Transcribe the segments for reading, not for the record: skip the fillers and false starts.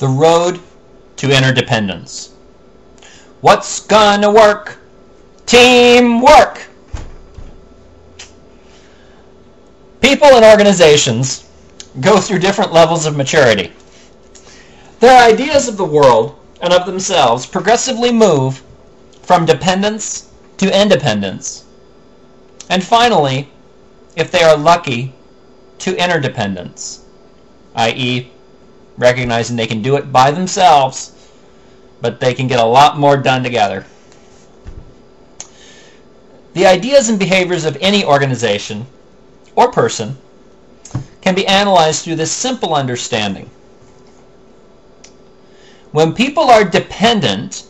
The Road to Interdependence. What's gonna work? Teamwork! People and organizations go through different levels of maturity. Their ideas of the world and of themselves progressively move from dependence to independence, and finally, if they are lucky, to interdependence, i.e., recognizing they can do it by themselves, but they can get a lot more done together. The ideas and behaviors of any organization or person can be analyzed through this simple understanding. When people are dependent,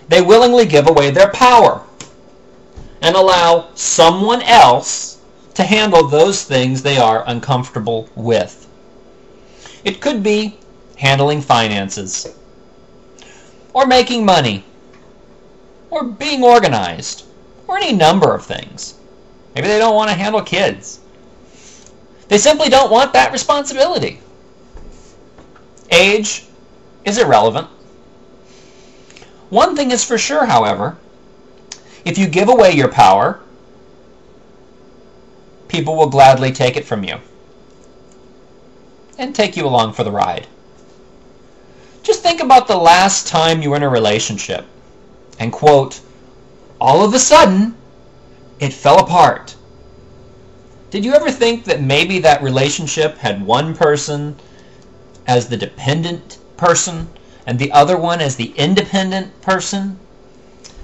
they willingly give away their power and allow someone else to handle those things they are uncomfortable with. It could be handling finances, or making money, or being organized, or any number of things. Maybe they don't want to handle kids. They simply don't want that responsibility. Age is irrelevant. One thing is for sure, however, if you give away your power, people will gladly take it from you and take you along for the ride. Just think about the last time you were in a relationship and, quote, all of a sudden, it fell apart. Did you ever think that maybe that relationship had one person as the dependent person and the other one as the independent person,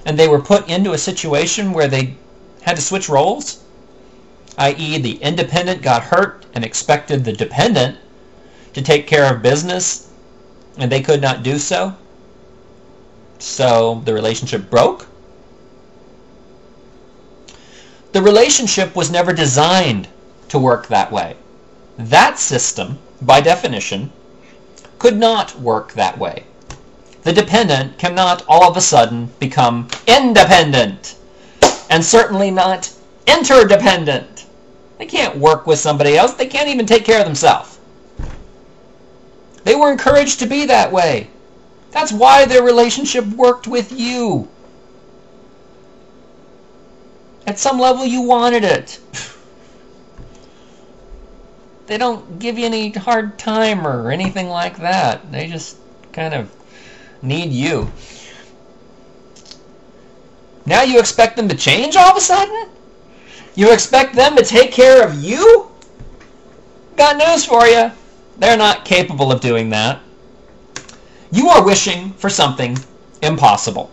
and they were put into a situation where they had to switch roles? I.e., the independent got hurt and expected the dependent to take care of business, and they could not do so. So the relationship broke? The relationship was never designed to work that way. That system, by definition, could not work that way. The dependent cannot all of a sudden become independent, and certainly not interdependent. They can't work with somebody else. They can't even take care of themselves. They were encouraged to be that way. That's why their relationship worked with you. At some level, you wanted it. They don't give you any hard time or anything like that. They just kind of need you. Now you expect them to change all of a sudden? You expect them to take care of you? Got news for you. They're not capable of doing that. You are wishing for something impossible.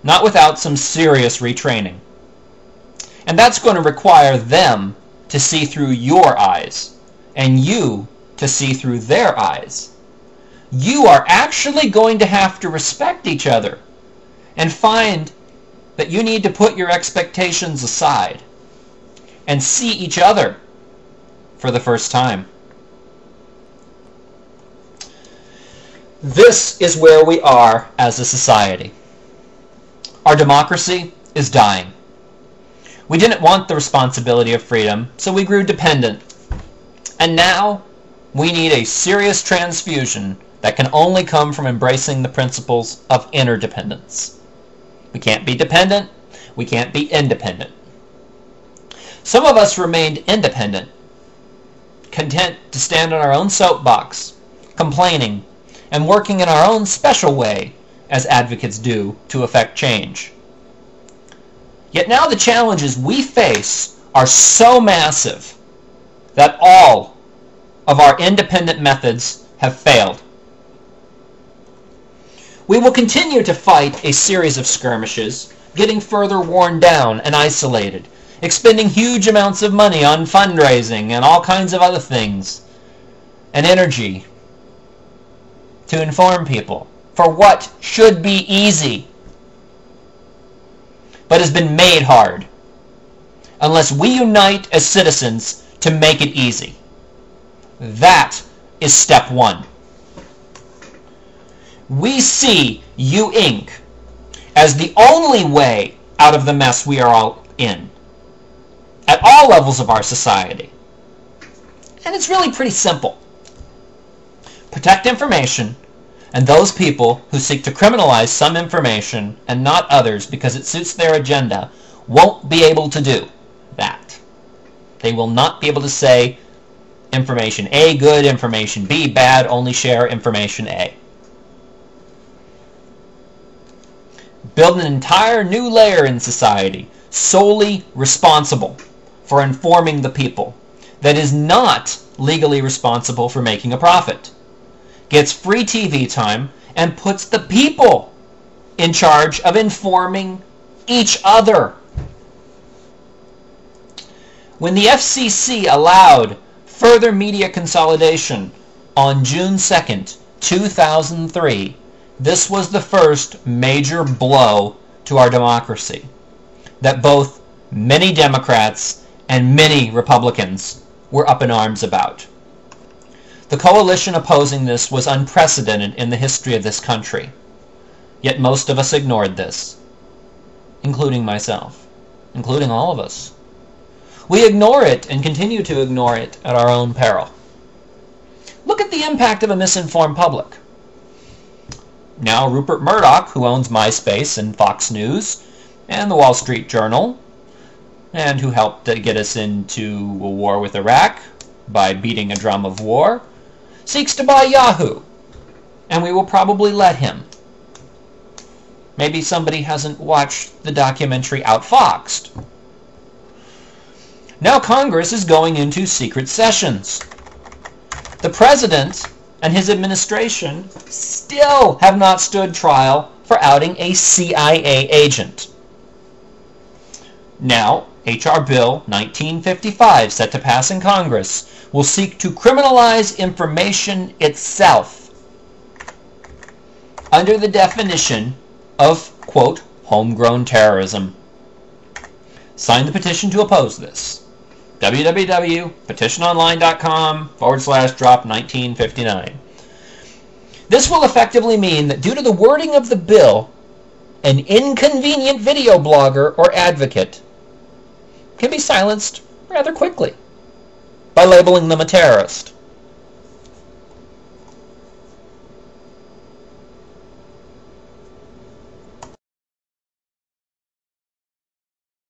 Not without some serious retraining. And that's going to require them to see through your eyes, and you to see through their eyes. You are actually going to have to respect each other and find that you need to put your expectations aside and see each other for the first time. This is where we are as a society. Our democracy is dying. We didn't want the responsibility of freedom, so we grew dependent. And now we need a serious transfusion that can only come from embracing the principles of interdependence. We can't be dependent. We can't be independent. Some of us remained independent, content to stand on our own soapbox, complaining, and working in our own special way, as advocates do, to effect change. Yet now the challenges we face are so massive that all of our independent methods have failed. We will continue to fight a series of skirmishes, getting further worn down and isolated, expending huge amounts of money on fundraising and all kinds of other things, and energy to inform people for what should be easy, but has been made hard, unless we unite as citizens to make it easy. That is step one. We see You Inc. as the only way out of the mess we are all in, at all levels of our society. And it's really pretty simple. protect information, and those people who seek to criminalize some information and not others because it suits their agenda won't be able to do that. They will not be able to say information A good, information B bad, only share information A. Build an entire new layer in society solely responsible for informing the people that is not legally responsible for making a profit, gets free TV time, and puts the people in charge of informing each other. When the FCC allowed further media consolidation on June 2nd, 2003, this was the first major blow to our democracy that both many Democrats and many Republicans were up in arms about. The coalition opposing this was unprecedented in the history of this country, yet most of us ignored this, including myself, including all of us. We ignore it and continue to ignore it at our own peril. Look at the impact of a misinformed public. Now Rupert Murdoch, who owns MySpace and Fox News and the Wall Street Journal, and who helped get us into a war with Iraq by beating a drum of war, seeks to buy Yahoo, and we will probably let him. Maybe somebody hasn't watched the documentary Outfoxed. Now Congress is going into secret sessions. The President and his administration still have not stood trial for outing a CIA agent. Now, H.R. Bill 1955, set to pass in Congress, will seek to criminalize information itself under the definition of, quote, homegrown terrorism. Sign the petition to oppose this. www.petitiononline.com/drop1959. This will effectively mean that due to the wording of the bill, an inconvenient video blogger or advocate can be silenced rather quickly by labeling them a terrorist.